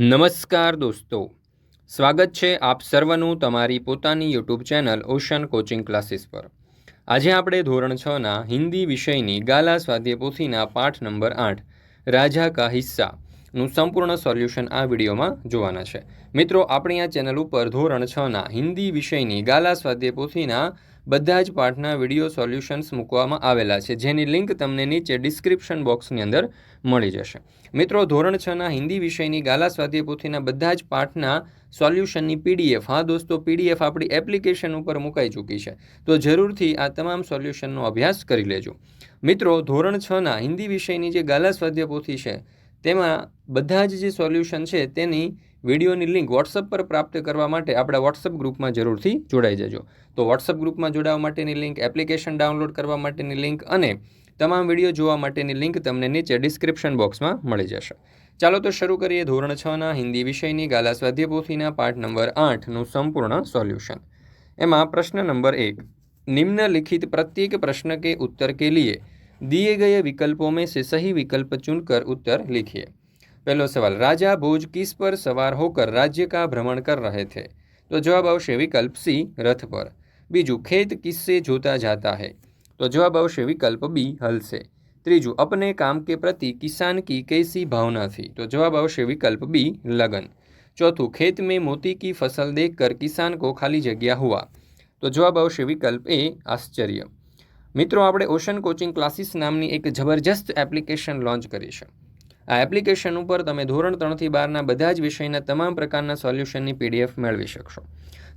નમસ્કાર દોસ્તો, સ્વાગત છે આપ સર્વનું તમારી પોતાની YouTube channel ocean coaching classes પર। આજે આપણે ધોરણ 6ના હિન્દી વિષયની ગાલા સ્વાધ્યાય પોથીના પાઠ નંબર 8 રાજા કા હિસ્સાનું સંપૂર્ણ સોલ્યુશન આ વિડીયોમાં જોવાના છે। મિત્રો, આપણી આ ચેનલ ઉપર ધોરણ 6ના હિન્દી વિષયની ગાલા સ્વાધ્યાય પોથીના બધા જ પાઠના વિડીયો સોલ્યુશન્સ મૂકવામાં આવેલા છે, જેની લિંક તમને નીચે ડિસ્ક્રિપ્શન બોક્સની અંદર મળી જશે। મિત્રો, ધોરણ 6ના હિન્દી વિષયની ગાલા સ્વાધ્યાય પોથીના બધા જ પાઠના સોલ્યુશનની પીડીએફ, હા દોસ્તો, પીડીએફ આપણી એપ્લિકેશન ઉપર મુકાઈ ચૂકી છે, તો જરૂરથી આ તમામ સોલ્યુશનનો અભ્યાસ કરી લેજો। મિત્રો, ધોરણ 6ના હિન્દી વિષયની જે ગાલા સ્વાધ્યાય પોથી છે તેમાં બધા જ જે સોલ્યુશન છે તેની વિડીયોની લિંક વોટ્સઅપ પર પ્રાપ્ત કરવા માટે આપણા વોટ્સઅપ ગ્રુપમાં જરૂરથી જોડાઈ જજો। તો વોટ્સઅપ ગ્રુપમાં જોડાવા માટેની લિંક, એપ્લિકેશન ડાઉનલોડ કરવા માટેની લિંક અને તમામ વિડીયો જોવા માટેની લિંક તમને નીચે ડિસ્ક્રિપ્શન બોક્સમાં મળી જશે। ચાલો તો શરૂ કરીએ ધોરણ 6ના હિન્દી વિષયની ગાલા સ્વાધ્યાય પોથીના પાઠ નંબર 8નું સંપૂર્ણ સોલ્યુશન। એમાં પ્રશ્ન નંબર 1, निम्नलिखित प्रत्येक प्रश्न के उत्तर के लिए दिए गए विकल्पों में से सही विकल्प चुनकर उत्तर लिखिए। पहलो सवाल, राजा भोज किस पर सवार होकर राज्य का भ्रमण कर रहे थे? तो जवाब आवशे विकल्प सी, रथ पर। बीजू, खेत किससे जोता जाता है? तो जवाब आवशे विकल्प बी, हल से। त्रीजू, अपने काम के प्रति किसान की कैसी भावना थी? तो जवाब आवशे विकल्प बी, लगन। चौथू, खेत में मोती की फसल देखकर किसान को खाली जग्या हुआ? तो जवाब आवशे विकल्प ए, आश्चर्य। मित्रों, આપણે ઓશન કોચિંગ ક્લાસીસ નામની એક જબરજસ્ત એપ્લિકેશન લોન્ચ કરી છે। આ એપ્લિકેશન ઉપર તમે ધોરણ 3 થી 12ના બધા જ વિષયના તમામ પ્રકારના સોલ્યુશનની પીડીએફ મેળવી શકશો,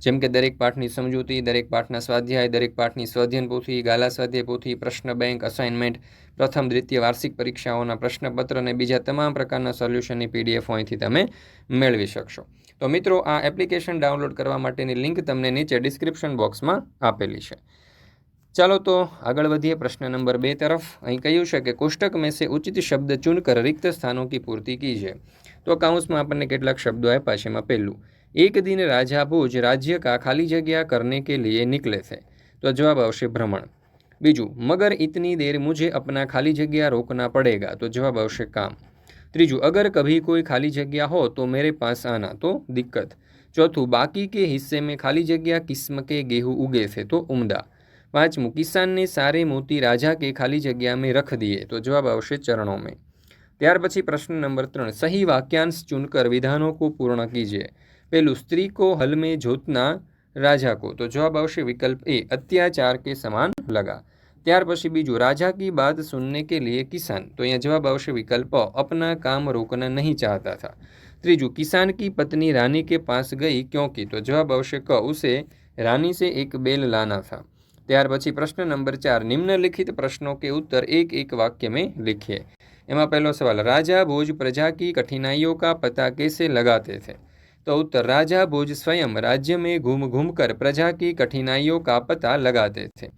જેમ કે દરેક પાઠની સમજૂતી, દરેક પાઠના સ્વાધ્યાય, દરેક પાઠની સ્વાધ્યાયન પોથી, ગાલા સ્વાધ્યાય પોથી, પ્રશ્ન બેંક, અસાઇનમેન્ટ, પ્રથમ દ્વિતીય વાર્ષિક પરીક્ષાઓના પ્રશ્નપત્ર અને બીજા તમામ પ્રકારના સોલ્યુશનની પીડીએફ અહીંથી તમે મેળવી શકશો। તો મિત્રો, આ એપ્લિકેશન ડાઉનલોડ કરવા માટેની લિંક તમને નીચે ડિસ્ક્રિપ્શન બોક્સમાં આપેલી છે। चलो तो आगळ वधीए प्रश्न नंबर 2 तरफ। अहीं कह्युं छे के कोष्टक में से उचित शब्द चुनकर रिक्त स्थानों की पूर्ति कीजिए। तो काउंस में आपने केटलाक शब्दों आप्या छे। एमां पहेलुं, एक दिन राजा भोज राज्य का खाली जग्या करने के लिए निकले थे? तो जवाब आवशे भ्रमण। बीजू, मगर इतनी देर मुझे अपना खाली जग्या रोकना पड़ेगा? तो जवाब आवशे काम। त्रीजू, अगर कभी कोई खाली जग्या हो तो मेरे पास आना? तो दिक्कत। चौथुं, बाकी के हिस्से में खाली जग्या किस्म के गेहूं उगे थे? तो उम्दा। पांचमू, किसान ने सारे मोती राजा के खाली जग्या में रख दिए? तो जवाब आवशे चरणों में। त्यार पछी प्रश्न नंबर 3, सही वाक्यांश चुनकर विधानों को पूर्ण कीजिए। पहलू, स्त्री को हल में जोतना राजा को? तो जवाब आवशे विकल्प ए, अत्याचार के समान लगा। त्यार पछी बीजू, राजा की बात सुनने के लिए किसान? तो यहाँ जवाब आवशे विकल्प अ, अपना काम रोकना नहीं चाहता था। त्रीजू, किसान की पत्नी रानी के पास गई क्योंकि? तो जवाब आवशे क, उसे रानी से एक बैल लाना था। त्यार पछी प्रश्न नंबर 4, निम्नलिखित प्रश्नों के उत्तर एक एक वाक्य में लिखिए। एमां पहलो सवाल, राजा भोज प्रजा की कठिनाइयों का पता कैसे लगाते थे? तो उत्तर, राजा भोज स्वयं राज्य में घूम घूम कर प्रजा की कठिनाइयों का पता लगाते थे।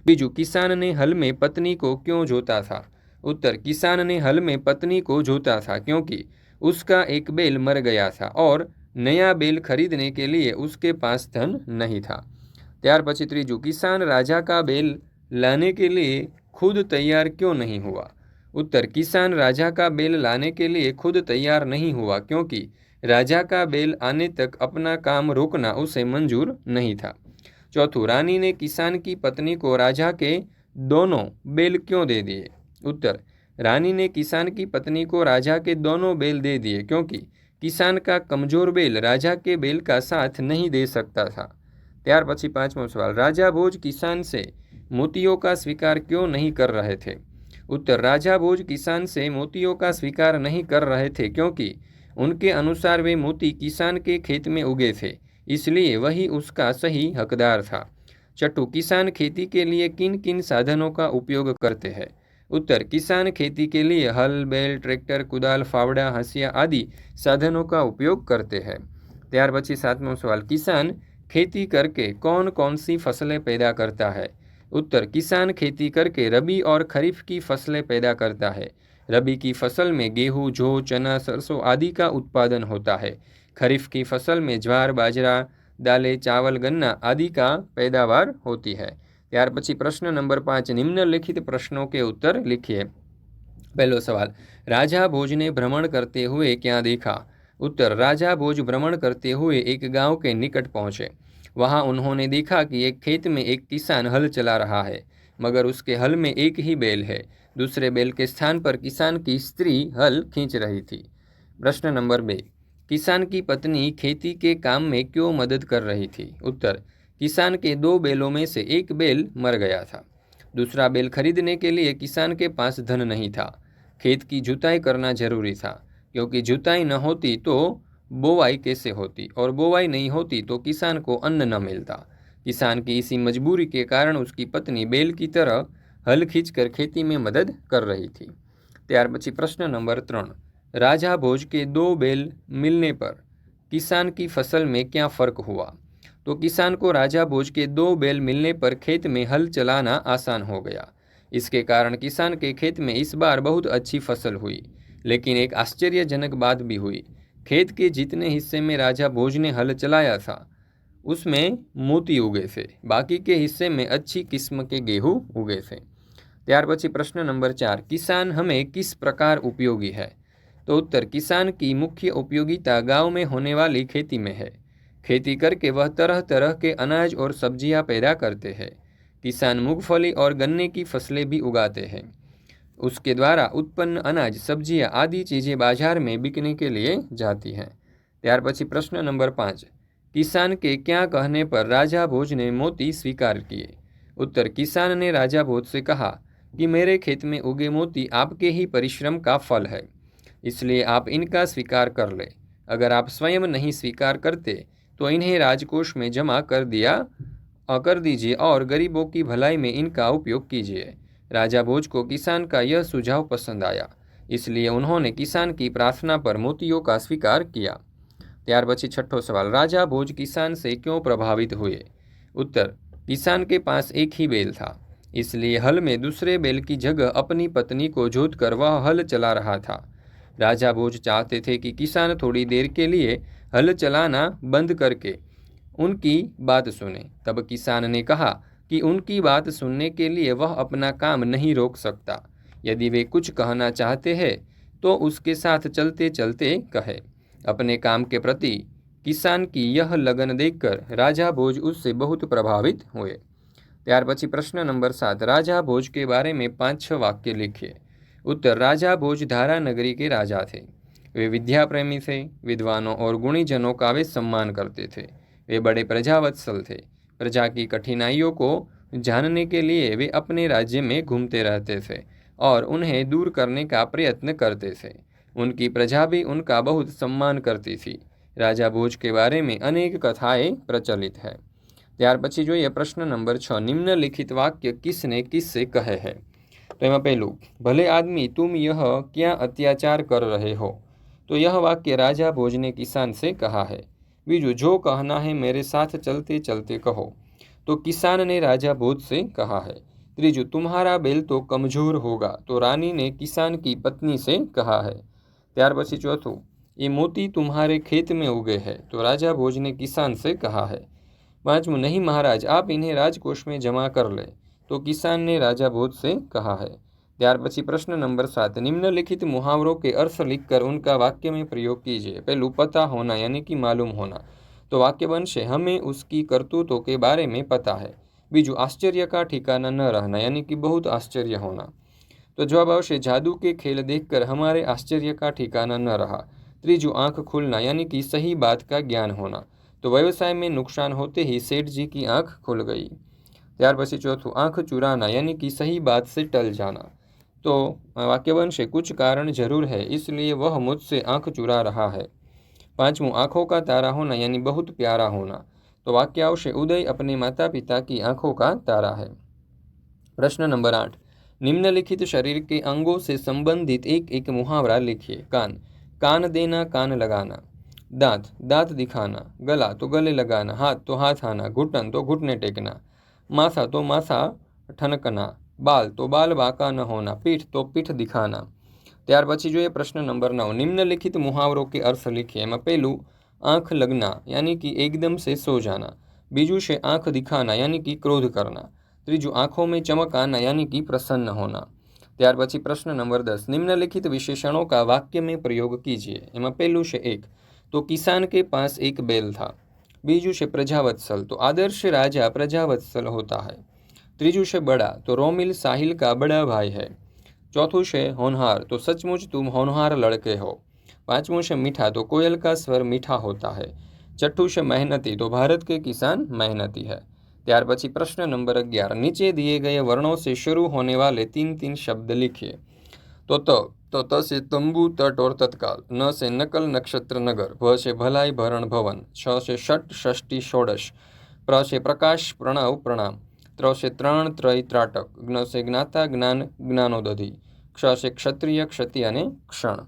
बीजू, किसान ने हल में पत्नी को क्यों जोता था? उत्तर, किसान ने हल में पत्नी को जोता था क्योंकि उसका एक बैल मर गया था और नया बैल खरीदने के लिए उसके पास धन नहीं था। त्यार पछी त्रीजू, किसान राजा का बैल लाने के लिए खुद तैयार क्यों नहीं हुआ? उत्तर, किसान राजा का बैल लाने के लिए खुद तैयार नहीं हुआ क्योंकि राजा का बैल आने तक अपना काम रोकना उसे मंजूर नहीं था। चौथू, रानी ने किसान की पत्नी को राजा के दोनों बैल क्यों दे दिए? उत्तर, रानी ने किसान की पत्नी को राजा के दोनों बैल दे दिए क्योंकि किसान का कमजोर बैल राजा के बैल का साथ नहीं दे सकता था। त्यार पछी पांचमो सवाल, राजा भोज किसान से मोतियों का स्वीकार क्यों नहीं कर रहे थे? उत्तर, राजा भोज किसान से मोतियों का स्वीकार नहीं कर रहे थे क्योंकि उनके अनुसार वे मोती किसान के खेत में उगे थे, इसलिए वही उसका सही हकदार था। छठू, किसान खेती के लिए किन किन साधनों का उपयोग करते हैं? उत्तर, किसान खेती के लिए हल, बैल, ट्रैक्टर, कुदाल, फावड़ा, हंसिया आदि साधनों का उपयोग करते हैं। त्यार पछी सातमो सवाल, किसान खेती करके कौन कौन सी फसलें पैदा करता है? उत्तर, किसान खेती करके रबी और खरीफ की फसलें पैदा करता है। रबी की फसल में गेहूँ, जौ, चना, सरसों आदि का उत्पादन होता है। खरीफ की फसल में ज्वार, बाजरा, दालें, चावल, गन्ना आदि का पैदावार होती है। त्यार पछी प्रश्न नंबर 5, निम्नलिखित प्रश्नों के उत्तर लिखिए। पहलो सवाल, राजा भोज ने भ्रमण करते हुए क्या देखा? उत्तर, राजा भोज भ्रमण करते हुए एक गांव के निकट पहुंचे। वहां उन्होंने देखा कि एक खेत में एक किसान हल चला रहा है, मगर उसके हल में एक ही बैल है। दूसरे बैल के स्थान पर किसान की स्त्री हल खींच रही थी। प्रश्न नंबर 2, किसान की पत्नी खेती के काम में क्यों मदद कर रही थी? उत्तर, किसान के 2 बैलों में से एक बैल मर गया था। दूसरा बैल खरीदने के लिए किसान के पास धन नहीं था। खेत की जुताई करना जरूरी था, क्योंकि जुताई न होती तो बोवाई कैसे होती, और बोवाई नहीं होती तो किसान को अन्न न मिलता। किसान की इसी मजबूरी के कारण उसकी पत्नी बैल की तरह हल खींचकर खेती में मदद कर रही थी। ત્યાર પછી પ્રશ્ન નંબર 3, राजा भोज के 2 बैल मिलने पर किसान की फसल में क्या फ़र्क हुआ? तो किसान को राजा भोज के 2 बैल मिलने पर खेत में हल चलाना आसान हो गया। इसके कारण किसान के खेत में इस बार बहुत अच्छी फसल हुई। लेकिन एक आश्चर्यजनक बात भी हुई। खेत के जितने हिस्से में राजा भोज ने हल चलाया था उसमें मोती उगे थे, बाकी के हिस्से में अच्छी किस्म के गेहूँ उगे थे। ત્યાર પછી પ્રશ્ન નંબર 4, किसान हमें किस प्रकार उपयोगी है? तो उत्तर, किसान की मुख्य उपयोगिता गांव में होने वाली खेती में है। खेती करके वह तरह तरह के अनाज और सब्जियां पैदा करते हैं। किसान मूंगफली और गन्ने की फसलें भी उगाते हैं। उसके द्वारा उत्पन्न अनाज, सब्जियां आदि चीज़ें बाजार में बिकने के लिए जाती हैं। ત્યાર પછી प्रश्न नंबर 5, किसान के क्या कहने पर राजा भोज ने मोती स्वीकार किए? उत्तर, किसान ने राजा भोज से कहा कि मेरे खेत में उगे मोती आपके ही परिश्रम का फल है, इसलिए आप इनका स्वीकार कर ले। अगर आप स्वयं नहीं स्वीकार करते तो इन्हें राजकोष में जमा कर दीजिए और गरीबों की भलाई में इनका उपयोग कीजिए। राजा भोज को किसान का यह सुझाव पसंद आया, इसलिए उन्होंने किसान की प्रार्थना पर मोतियों का स्वीकार किया। ત્યાર પછી छठो सवाल, राजा भोज किसान से क्यों प्रभावित हुए? उत्तर, किसान के पास एक ही बैल था, इसलिए हल में दूसरे बैल की जगह अपनी पत्नी को जोत कर वह हल चला रहा था। राजा भोज चाहते थे कि किसान थोड़ी देर के लिए हल चलाना बंद करके उनकी बात सुने। तब किसान ने कहा कि उनकी बात सुनने के लिए वह अपना काम नहीं रोक सकता। यदि वे कुछ कहना चाहते हैं तो उसके साथ चलते चलते कहे। अपने काम के प्रति किसान की यह लगन देखकर राजा भोज उससे बहुत प्रभावित हुए। ત્યાર પછી प्रश्न नंबर 7, राजा भोज के बारे में 5-6 वाक्य लिखिए। उत्तर, राजा भोज धारा नगरी के राजा थे। वे विद्या प्रेमी थे। विद्वानों और गुणीजनों का वे सम्मान करते थे। वे बड़े प्रजावत्सल थे। प्रजा की कठिनाइयों को जानने के लिए वे अपने राज्य में घूमते रहते थे और उन्हें दूर करने का प्रयत्न करते थे। उनकी प्रजा भी उनका बहुत सम्मान करती थी। राजा भोज के बारे में अनेक कथाएं प्रचलित है। ત્યાર પછી જોઈએ પ્રશ્ન નંબર 6, निम्नलिखित वाक्य किसने किससे कहे हैं? तो એમાં પહેલું, भले आदमी तुम यह क्या अत्याचार कर रहे हो? तो यह वाक्य राजा भोज ने किसान से कहा है। बीजू, जो कहना है मेरे साथ चलते चलते कहो, तो किसान ने राजा भोज से कहा है। त्रीजू, तुम्हारा बैल तो कमजोर होगा, तो रानी ने किसान की पत्नी से कहा है। ત્યાર પછી ચોથું, ये मोती तुम्हारे खेत में उगे हैं, तो राजा भोज ने किसान से कहा है। पांचवं, नहीं महाराज, आप इन्हें राजकोष में जमा कर ले, तो किसान ने राजा भोज से कहा है। ત્યાર પછી प्रश्न नंबर 7, निम्नलिखित मुहावरों के अर्थ लिखकर उनका वाक्य में प्रयोग कीजिए। पहलू, पता होना यानी कि मालूम होना, तो वाक्य बनशे हमें उसकी करतूतों के बारे में पता है। बीजू, आश्चर्य का ठिकाना न रहना यानी कि बहुत आश्चर्य होना, तो जवाब आवशे जादू के खेल देखकर हमारे आश्चर्य का ठिकाना न रहा। त्रीजू, आंख खुलना यानी कि सही बात का ज्ञान होना, तो व्यवसाय में नुकसान होते ही सेठ जी की आंख खुल गई। ત્યાર પછી ચોથું, आंख चुराना यानी कि सही बात से टल जाना, तो वाक्य बनशे कुछ कारण जरूर है इसलिए वह मुझसे आंख चुरा रहा है। पांचवं, आंखों का तारा होना यानी बहुत प्यारा होना, तो वाक्य आवशे उदय अपने माता पिता की आंखों का तारा है। प्रश्न नंबर 8, निम्नलिखित शरीर के अंगों से संबंधित एक एक मुहावरा लिखिए। कान, कान देना, कान लगाना। दांत, दांत दिखाना। गला, तो गले लगाना। हाथ, तो हाथ आना। घुटन, तो घुटने टेकना। माथा, तो माथा ठनकना। बाल, तो बाल बांका न होना। पीठ, तो पीठ दिखाना। ત્યાર પછી જોઈએ પ્રશ્न नंबर 9, निम्नलिखित मुहावरों के अर्थ लिखिए। એમાં પહેલું, आंख लगना यानी कि एकदम से सो जाना। बीजू से आंख दिखाना यानी कि क्रोध करना। त्रीजू, आंखों में चमक आना यानी कि प्रसन्न होना। ત્યાર પછી प्रश्न नंबर 10, निम्नलिखित विशेषणों का वाक्य में प्रयोग कीजिए। એમાં પહેલું છે 1, तो किसान के पास एक बैल था। बीजू है प्रजावत्सल, तो आदर्श राजा प्रजावत्सल होता है। त्रीजू है बड़ा, तो रोमिल साहिल का बड़ा भाई है। चौथू है होनहार, तो सचमुच तुम होनहार लड़के हो। पांचवू है मीठा, तो कोयल का स्वर मीठा होता है। छठू है मेहनती, तो भारत के किसान मेहनती है। ત્યાર પછી પ્રશ્ન નંબર 11, નીચે दिए गए वर्णों से शुरू होने वाले 3-3 शब्द लिखिए। तो त से तंबू तट और तत्काल, न से नकल नक्षत्र नगर, भ से भलाई भरण भवन, छ से षट षष्टि षोडश, प्र से प्रकाश प्रणव प्रणाम, त्र से त्रण त्रय ત્રાટક, જ્ઞ से જ્ઞાતા જ્ઞાન જ્ઞાનોદધિ, क्ष से क्षत्रिय क्षति અને क्षण।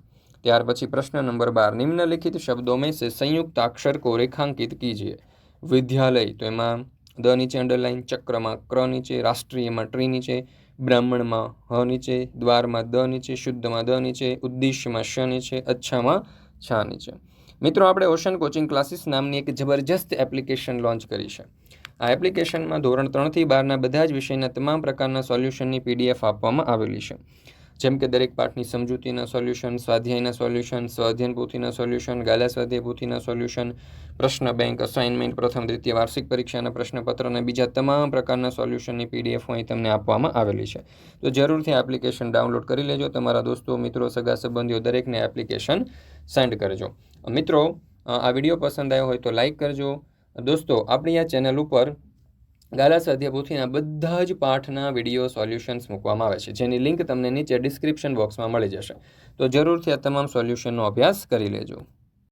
ત્યાર પછી પ્રશ્ન નંબર 12, निम्नलिखित शब्दों में से संयुक्त अक्षर को रेखांकित कीजिए। विद्यालय, तो एમાં द नीचे अंडरलाइन, चक्रमा क्र नीचे, राष्ट्रीयમાં ट्री नीचे, બ્રાહ્મણમાં હ નીચે, દ્વારમાં દ નીચે, શુદ્ધમાં દ નીચે, ઉદ્દેશ્યમાં શ નીચે, અચ્છામાં છ નીચે। મિત્રો, આપણે ઓશન કોચિંગ ક્લાસીસ નામની એક જબરજસ્ત એપ્લિકેશન લોન્ચ કરી છે। આ એપ્લિકેશનમાં ધોરણ 3 થી 12ના બધા જ વિષયના તમામ પ્રકારના સોલ્યુશનની પીડીએફ આપવામાં આવેલી છે, જેમ કે દરેક પાઠની સમજૂતીના સોલ્યુશન, સ્વાધ્યાયના સોલ્યુશન, સ્વાધ્યાયન પોથીના સોલ્યુશન, ગાલા સ્વાધ્યાય પોથીના સોલ્યુશન, પ્રશ્ન બેંક, અસાઇનમેન્ટ, પ્રથમ દ્વિતીય વાર્ષિક પરીક્ષાના પ્રશ્નપત્ર અને બીજા તમામ પ્રકારના સોલ્યુશનની પીડીએફ અહીં તમને આપવામાં આવેલી છે। તો જરૂરથી એપ્લિકેશન ડાઉનલોડ કરી લેજો, તમારા દોસ્તો, મિત્રો, સગા સંબંધીઓ દરેકને એપ્લિકેશન સેન્ડ કરજો। મિત્રો, આ વિડીયો પસંદ આવ્યો હોય તો લાઇક કરજો। દોસ્તો, આપણી આ ચેનલ ઉપર ગાલા સ્વાધ્યાય પોથીના બધા જ પાઠના વિડીયો સોલ્યુશન્સ મૂકવામાં આવે છે, જેની લિંક તમને નીચે ડિસ્ક્રિપ્શન બોક્સમાં મળી જશે। તો જરૂરથી આ તમામ સોલ્યુશનનો અભ્યાસ કરી લેજો।